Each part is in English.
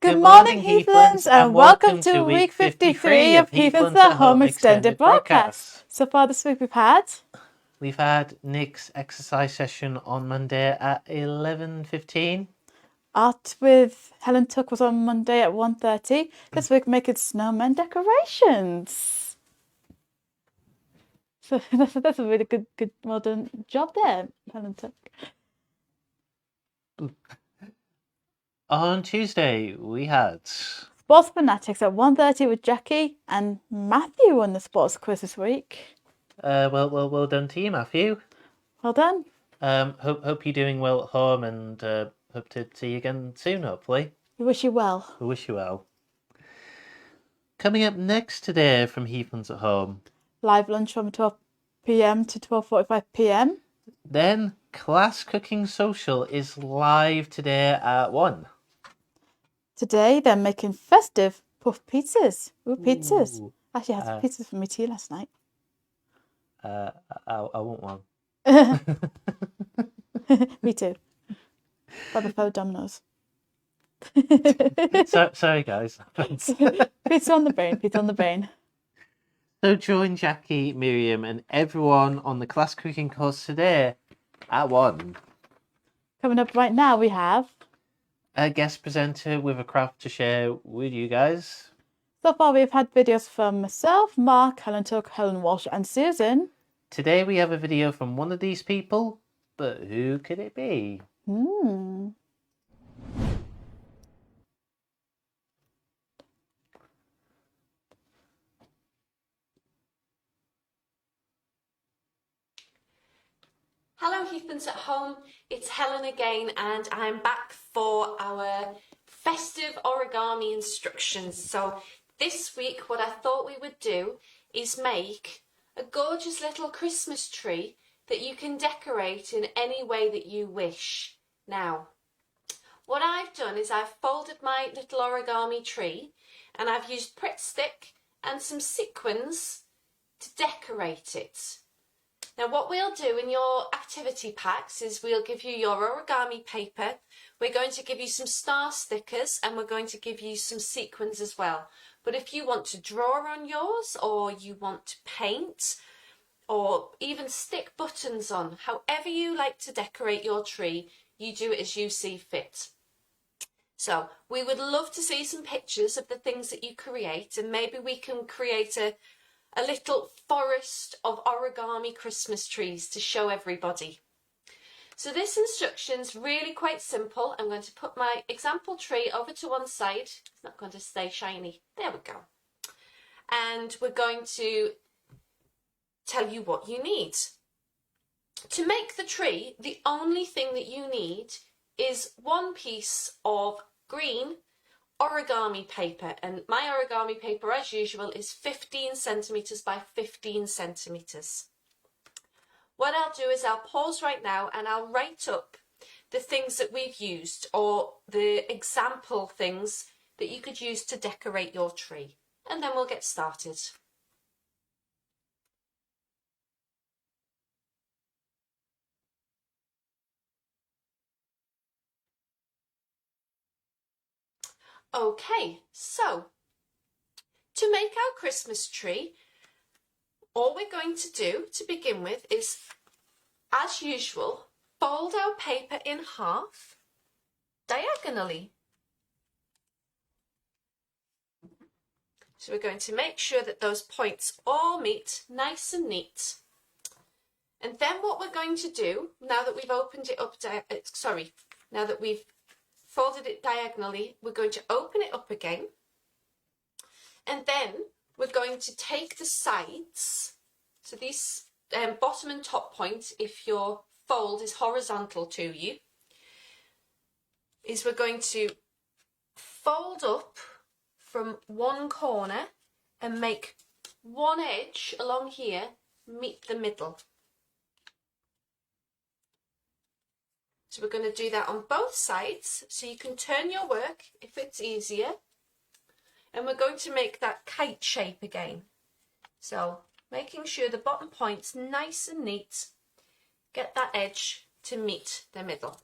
Good morning, Heathlands, and welcome to week 53 of Heathlands at Home extended broadcast. So far this week we've had Nick's exercise session on Monday at 11:15. Art with Helen Tuck was on Monday at 1:30. This week making snowman decorations. So that's a really good well done job there, Helen Tuck. On Tuesday we had Sports Fanatics at 1:30 with Jackie, and Matthew won the sports quiz this week. well done to you, Matthew. Well done. Hope you're doing well at home, and hope to see you again soon, hopefully. We wish you well. We wish you well. Coming up next today from Heathlands at Home, live lunch from 12 p.m. to 12:45 p.m. Then Class Cooking Social is live today at 1. Today they're making festive puff pizzas. Ooh, pizzas. Ooh. Actually, I had pizzas for me tea last night. I want one. Me too. By the faux Domino's. Sorry guys. Pizza on the brain, pizza on the brain. So join Jackie, Miriam and everyone on the class cooking course today at 1. Coming up right now we have a guest presenter with a craft to share with you guys. So far we've had videos from myself, Mark, Helen Tuck, Helen Walsh and Susan. Today we have a video from one of these people, but who could it be? Hello Heathlands at Home, it's Helen again and I'm back for our festive origami instructions. So this week what I thought we would do is make a gorgeous little Christmas tree that you can decorate in any way that you wish. Now, what I've done is I've folded my little origami tree and I've used Pritt stick and some sequins to decorate it. Now what we'll do in your activity packs is we'll give you your origami paper, we're going to give you some star stickers and we're going to give you some sequins as well. But if you want to draw on yours or you want to paint or even stick buttons on, however you like to decorate your tree, you do it as you see fit. So we would love to see some pictures of the things that you create and maybe we can create a little forest of origami Christmas trees to show everybody. So this instruction's really quite simple. I'm going to put my example tree over to one side. It's not going to stay shiny. There we go. And we're going to tell you what you need. To make the tree, the only thing that you need is one piece of green origami paper, and my origami paper as usual is 15 centimeters by 15 centimeters. What I'll do is I'll pause right now and I'll write up the things that we've used or the example things that you could use to decorate your tree, and then we'll get started. Okay, so to make our Christmas tree, all we're going to do to begin with is, as usual, fold our paper in half diagonally. So we're going to make sure that those points all meet nice and neat. And then what we're going to do, now that we've opened it up, now that we've folded it diagonally, we're going to open it up again and then we're going to take the sides, so these bottom and top points, if your fold is horizontal to you, is we're going to fold up from one corner and make one edge along here meet the middle. So we're going to do that on both sides, so you can turn your work if it's easier. And we're going to make that kite shape again. So making sure the bottom point's nice and neat, get that edge to meet the middle.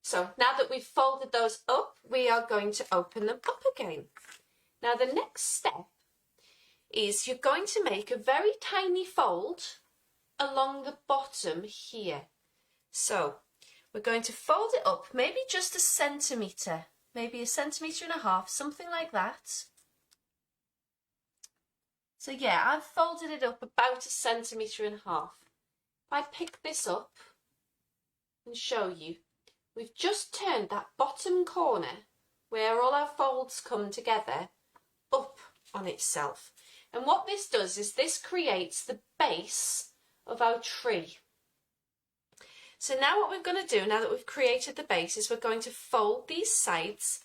So now that we've folded those up, we are going to open them up again. Now the next step is you're going to make a very tiny fold along the bottom here. So we're going to fold it up, maybe just a centimetre, maybe 1.5 centimetres, something like that. So yeah, I've folded it up about 1.5 centimetres. If I pick this up and show you, we've just turned that bottom corner where all our folds come together up on itself. And what this does is this creates the base of our tree. So now what we're going to do, now that we've created the base, is we're going to fold these sides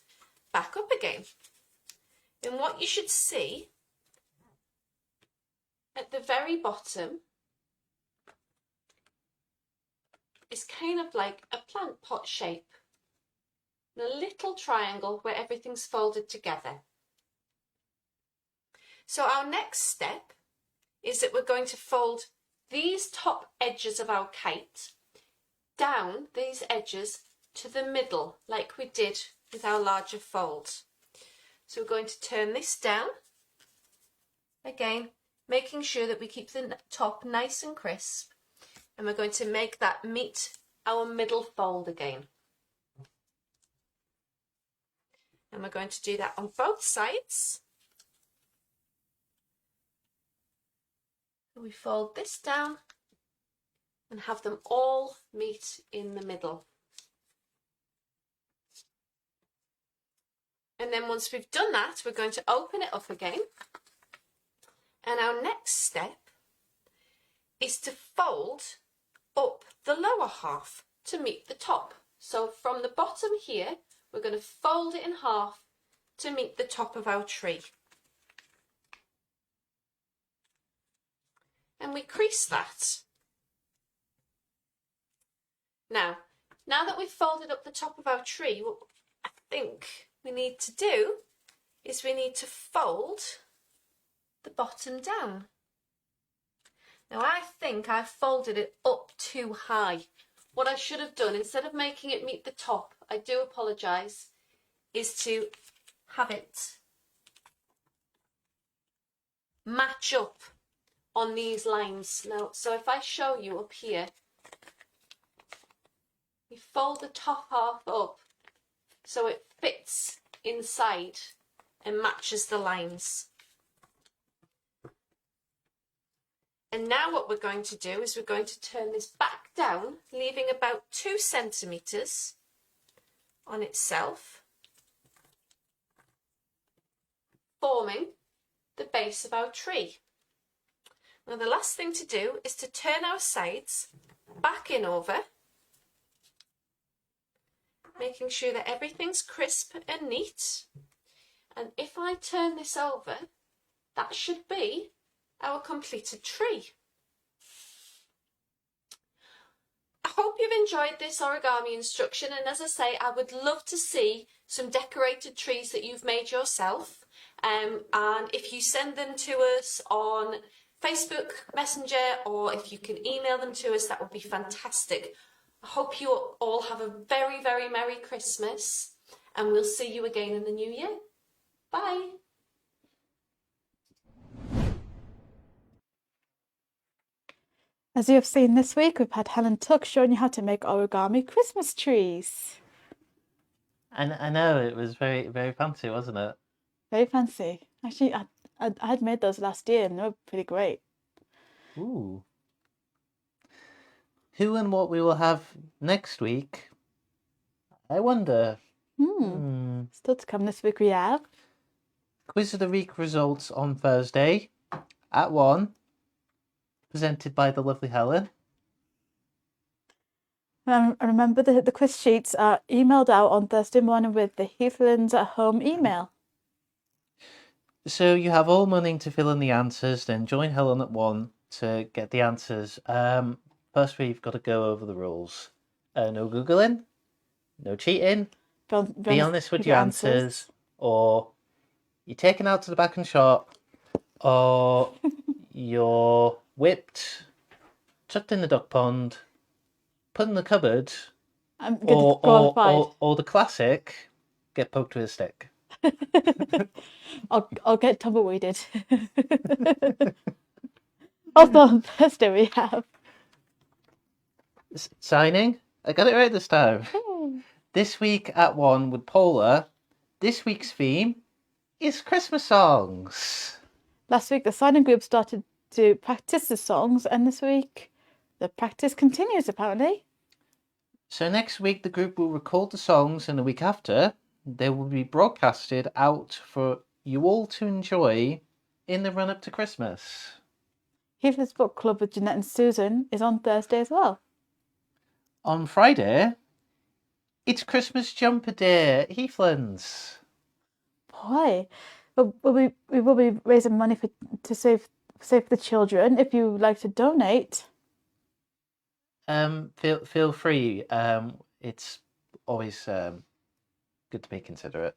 back up again. And what you should see at the very bottom is kind of like a plant pot shape, and a little triangle where everything's folded together. So our next step is that we're going to fold these top edges of our kite down these edges to the middle, like we did with our larger folds. So we're going to turn this down, again, making sure that we keep the top nice and crisp, and we're going to make that meet our middle fold again. And we're going to do that on both sides. We fold this down and have them all meet in the middle. And then once we've done that, we're going to open it up again. And our next step is to fold up the lower half to meet the top. So from the bottom here, we're going to fold it in half to meet the top of our tree. And we crease that. Now that we've folded up the top of our tree, what I think we need to do is we need to fold the bottom down. Now I think I folded it up too high. What I should have done, instead of making it meet the top, I do apologise, is to have it match up on these lines. Now, so if I show you up here, you fold the top half up so it fits inside and matches the lines. And now what we're going to do is we're going to turn this back down, leaving about 2 centimetres on itself, forming the base of our tree. Now the last thing to do is to turn our sides back in over, making sure that everything's crisp and neat. And if I turn this over, that should be our completed tree. I hope you've enjoyed this origami instruction, and as I say, I would love to see some decorated trees that you've made yourself, and if you send them to us on Facebook Messenger, or if you can email them to us, that would be fantastic. I hope you all have a very, very Merry Christmas, and we'll see you again in the new year. Bye. As you have seen this week, we've had Helen Tuck showing you how to make origami Christmas trees. And I know it was very, very fancy, wasn't it? Very fancy. Actually, I had made those last year and they were pretty great. Ooh. Who and what we will have next week? I wonder. Still to come this week we have Quiz of the Week results on Thursday at 1, presented by the lovely Helen. Remember, the quiz sheets are emailed out on Thursday morning with the Heathlands at home email. So you have all morning to fill in the answers, then join Helen at 1 to get the answers. First, we've got to go over the rules. No Googling, no cheating, be honest with your answers, or you're taken out to the back and shop, or you're whipped, chucked in the duck pond, put in the cupboard, I'm getting disqualified. Or the classic, get poked with a stick. I'll get tumbleweeded. Also on Thursday we have Signing? I got it right this time. This week at 1 with Paula, this week's theme is Christmas songs. Last week the signing group started to practice the songs, and this week the practice continues apparently. So next week the group will record the songs, and the week after they will be broadcasted out for you all to enjoy in the run-up to Christmas. Heathlands Book Club with Jeanette and Susan is on Thursday as well. On Friday, it's Christmas jumper day at Heathlands. Boy, we will be raising money to save the children. If you like to donate, Feel free. It's always good to be considerate.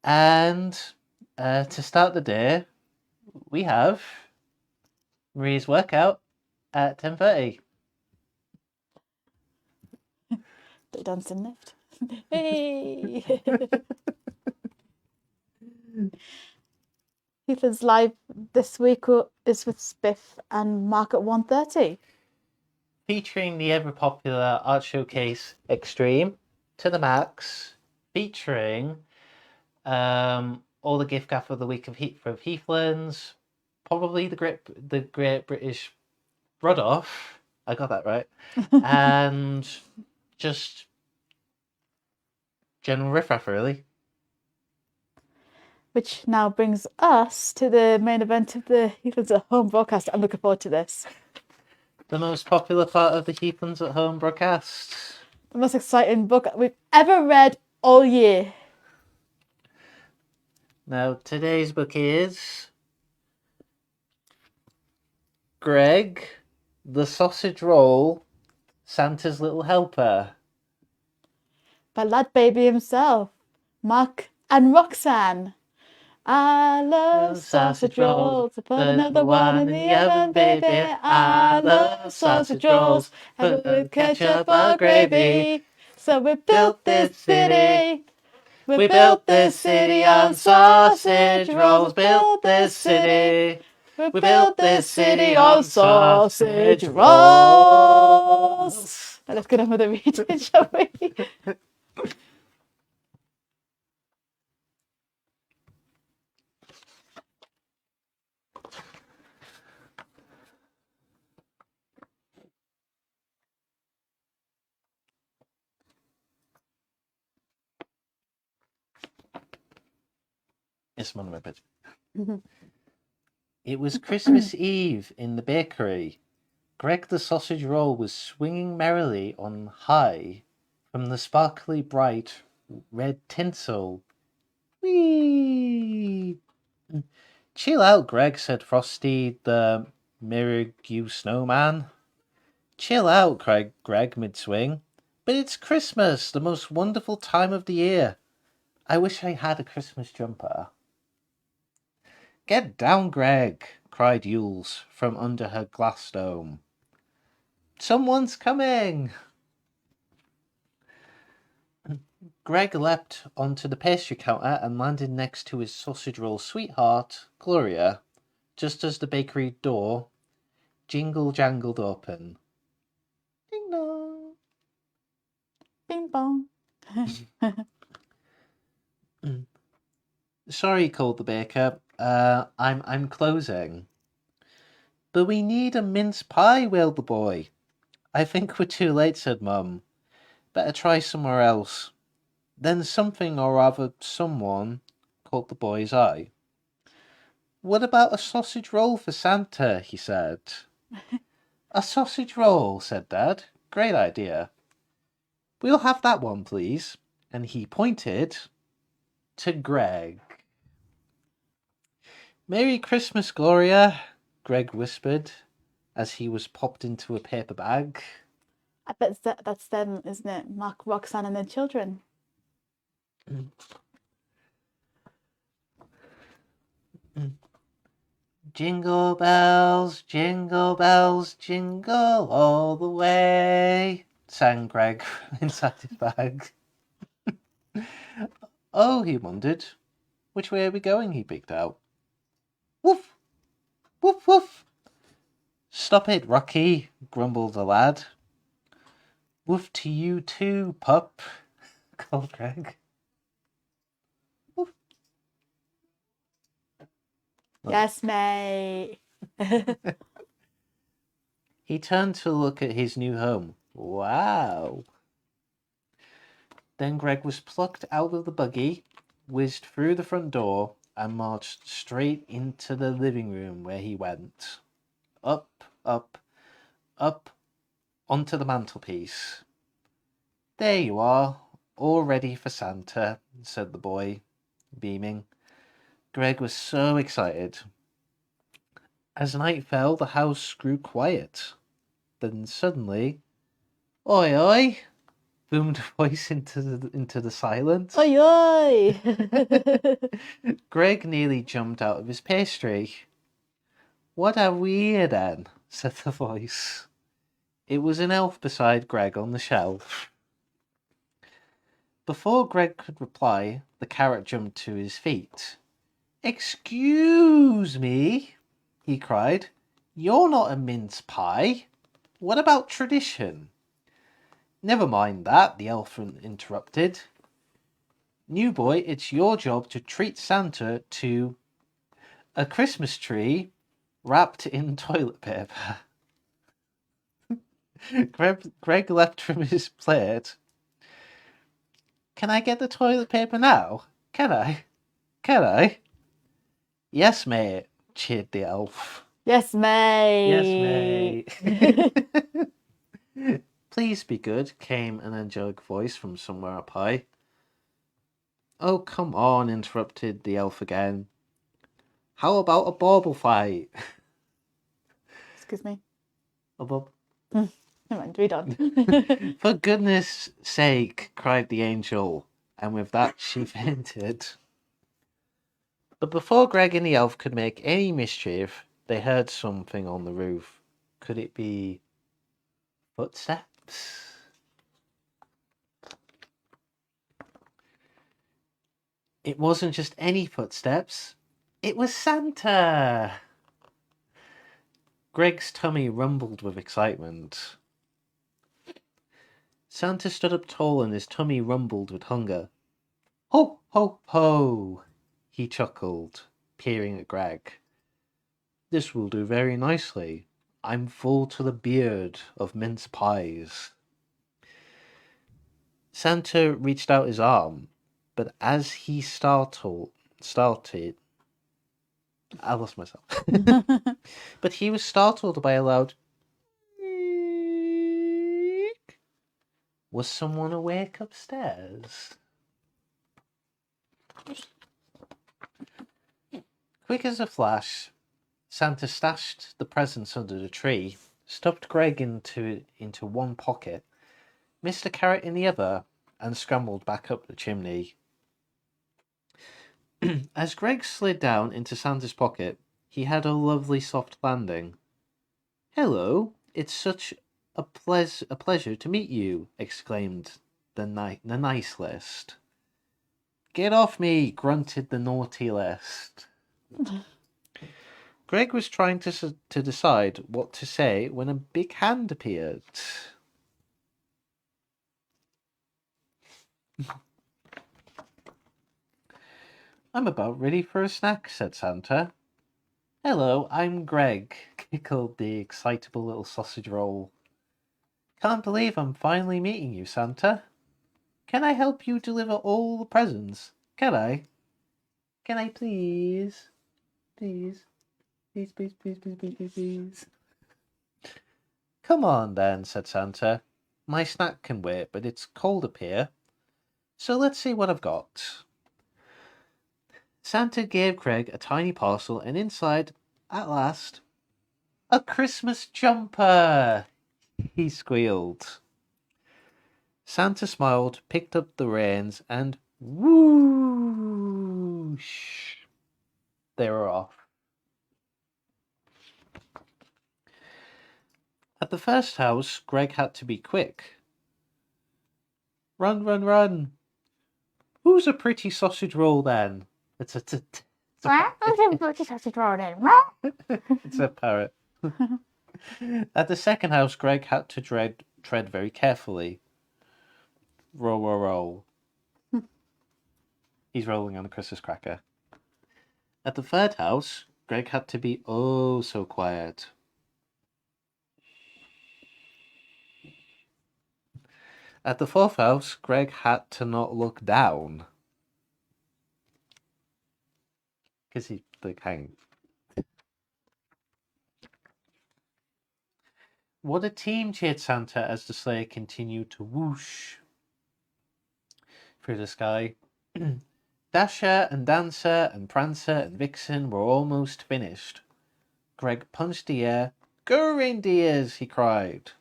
And to start the day, we have Maria's workout at 10:30. the dancing lift. Hey. Heathlands Live this week is with Spiff and Mark at 1:30. Featuring the ever popular art showcase Extreme to the max, featuring all the gift gaff of the week of Heathlands, probably the Great British Rudolph. I got that right. And just general riffraff, really. Which now brings us to the main event of the Heathlands at Home broadcast. I'm looking forward to this. The most popular part of the Heathlands at Home broadcast. The most exciting book we've ever read all year. Now, today's book is Greg, the Sausage Roll, Santa's Little Helper. By Lad Baby himself, Mark and Roxanne. I love sausage rolls. I put another one in the oven, baby. I love sausage rolls. Have it with ketchup or gravy. So we built this city. We built this city on sausage rolls. Built this city. We built this city on sausage rolls. Now let's get on with the reading, shall we? It's one of my bits. It was Christmas Eve in the bakery. Greg the Sausage Roll was swinging merrily on high from the sparkly bright red tinsel. Whee! Chill out, Greg, said Frosty the Mirague Snowman. Chill out, cried Greg mid-swing. But it's Christmas, the most wonderful time of the year. I wish I had a Christmas jumper. Get down, Greg, cried Yules from under her glass dome. Someone's coming! Greg leapt onto the pastry counter and landed next to his sausage roll sweetheart, Gloria, just as the bakery door jingle-jangled open. Ding dong! Bing bong. Sorry, called the baker. I'm closing. But we need a mince pie, wailed the boy. I think we're too late, said Mum. Better try somewhere else. Then something or rather someone caught the boy's eye. What about a sausage roll for Santa? He said. A sausage roll, said Dad. Great idea. We'll have that one, please. And he pointed to Greg. Merry Christmas, Gloria, Greg whispered as he was popped into a paper bag. I bet that's them, isn't it? Mark, Roxanne and their children. Jingle bells, jingle all the way. sang Greg inside his bag. Oh, he wondered. Which way are we going? He picked out. Woof! Woof, woof! Stop it, Rocky, grumbled the lad. Woof to you too, pup, called Greg. Woof. Yes, mate. He turned to look at his new home. Wow. Then Greg was plucked out of the buggy, whizzed through the front door, and marched straight into the living room where he went. Up, up, up, onto the mantelpiece. There you are, all ready for Santa, said the boy, beaming. Greg was so excited. As night fell, the house grew quiet. Then suddenly, oi oi, boomed a voice into the silence. Oi, oi! Greg nearly jumped out of his pastry. What are we here then? Said the voice. It was an elf beside Greg on the shelf. Before Greg could reply, the carrot jumped to his feet. Excuse me, he cried. You're not a mince pie. What about tradition? Never mind that, the elf interrupted. New boy, it's your job to treat Santa to a Christmas tree wrapped in toilet paper. Greg leapt from his plate. Can I get the toilet paper now? Can I? Can I? Yes, mate, cheered the elf. Yes, mate. Yes, mate. Please be good, came an angelic voice from somewhere up high. Oh, come on, interrupted the elf again. How about a bauble fight? Excuse me. A bauble? Never mind, read on. For goodness sake, cried the angel, and with that she fainted. But before Greg and the elf could make any mischief, they heard something on the roof. Could it be footsteps? It wasn't just any footsteps. It was Santa! Greg's tummy rumbled with excitement. Santa stood up tall and his tummy rumbled with hunger. Ho, ho, ho! He chuckled, peering at Greg. This will do very nicely. I'm full to the beard of mince pies. Santa reached out his arm, but as he started, I lost myself. But he was startled by a loud "Eek." Was someone awake upstairs? Quick as a flash, Santa stashed the presents under the tree, stuffed Greg into one pocket, Mr. Carrot in the other, and scrambled back up the chimney. As Greg slid down into Santa's pocket, he had a lovely soft landing. Hello, it's such a pleasure to meet you, exclaimed the nice list. Get off me, grunted the naughty list. Greg was trying to decide what to say when a big hand appeared. I'm about ready for a snack, said Santa. Hello, I'm Greg, giggled the excitable little sausage roll. Can't believe I'm finally meeting you, Santa. Can I help you deliver all the presents? Can I? Can I please? Please? Please, please, please, please, please, please, please. Come on then, said Santa. My snack can wait, but it's cold up here. So let's see what I've got. Santa gave Greg a tiny parcel, and inside, at last, a Christmas jumper! He squealed. Santa smiled, picked up the reins, and whoosh! They were off. At the first house, Greg had to be quick. Run, run, run. Who's a pretty sausage roll then? It's a it's a parrot. At the second house, Greg had to tread very carefully. Roll, roll, roll. He's rolling on a Christmas cracker. At the third house, Greg had to be oh so quiet. At the fourth house, Greg had to not look down. Because he's like hanging. What a team, cheered Santa as the sleigh continued to whoosh through the sky. Dasher and Dancer and Prancer and Vixen were almost finished. Greg punched the air. Go, reindeers! He cried.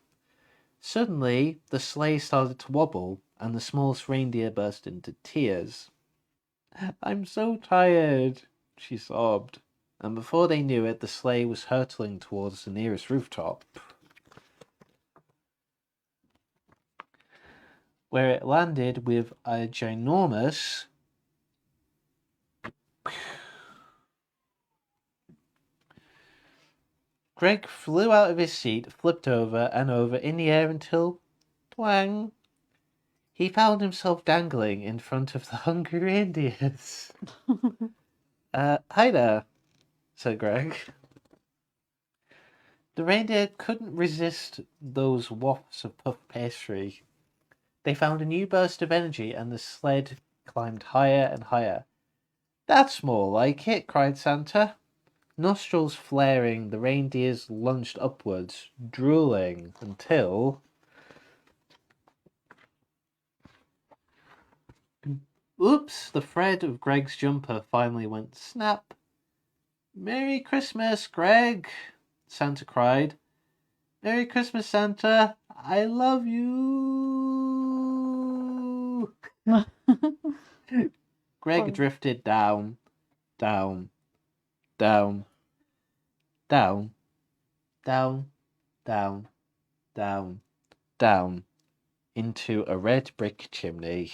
Suddenly, the sleigh started to wobble, and the smallest reindeer burst into tears. I'm so tired, she sobbed. And before they knew it, the sleigh was hurtling towards the nearest rooftop, where it landed with a ginormous... Greg flew out of his seat, flipped over and over in the air until... twang! He found himself dangling in front of the hungry reindeers. Hi there, said Greg. The reindeer couldn't resist those wafts of puff pastry. They found a new burst of energy and the sled climbed higher and higher. That's more like it, cried Santa. Nostrils flaring, the reindeers lunged upwards, drooling until... Oops, the thread of Greg's jumper finally went snap. Merry Christmas, Greg, Santa cried. Merry Christmas, Santa. I love you. Greg drifted down, down, down, down, down, down, down, down, into a red brick chimney.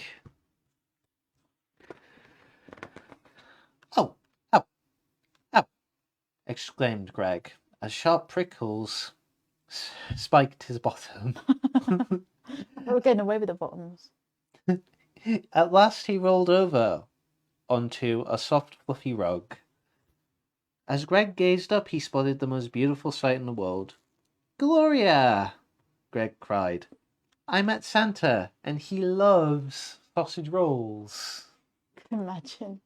Oh, ow, ow, exclaimed Greg, as sharp prickles spiked his bottom. We're getting away with the bottoms. At last he rolled over onto a soft, fluffy rug. As Greg gazed up, he spotted the most beautiful sight in the world. Gloria! Greg cried. I met Santa, and he loves sausage rolls. Can you imagine?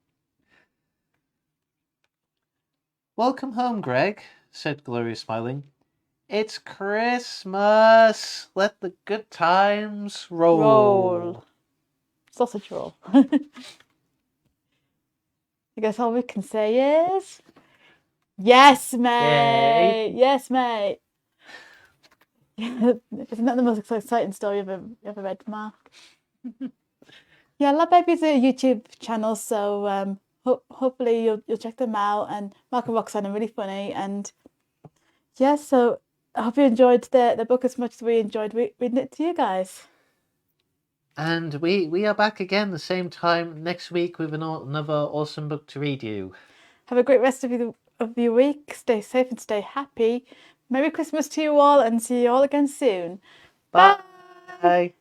Welcome home, Greg, said Gloria, smiling. It's Christmas. Let the good times roll. Sausage roll. I guess all we can say is... Yes, mate! Yay. Yes, mate! Isn't that the most exciting story you've ever read, Mark? Yeah, Lab Baby's a YouTube channel, so hopefully you'll check them out. And Mark and Roxanne are really funny. And yeah, so I hope you enjoyed the book as much as we enjoyed reading it to you guys. And we are back again the same time next week with another awesome book to read you. Have a great rest of your week. Stay safe and stay happy. Merry Christmas to you all and see you all again soon. Bye. Bye.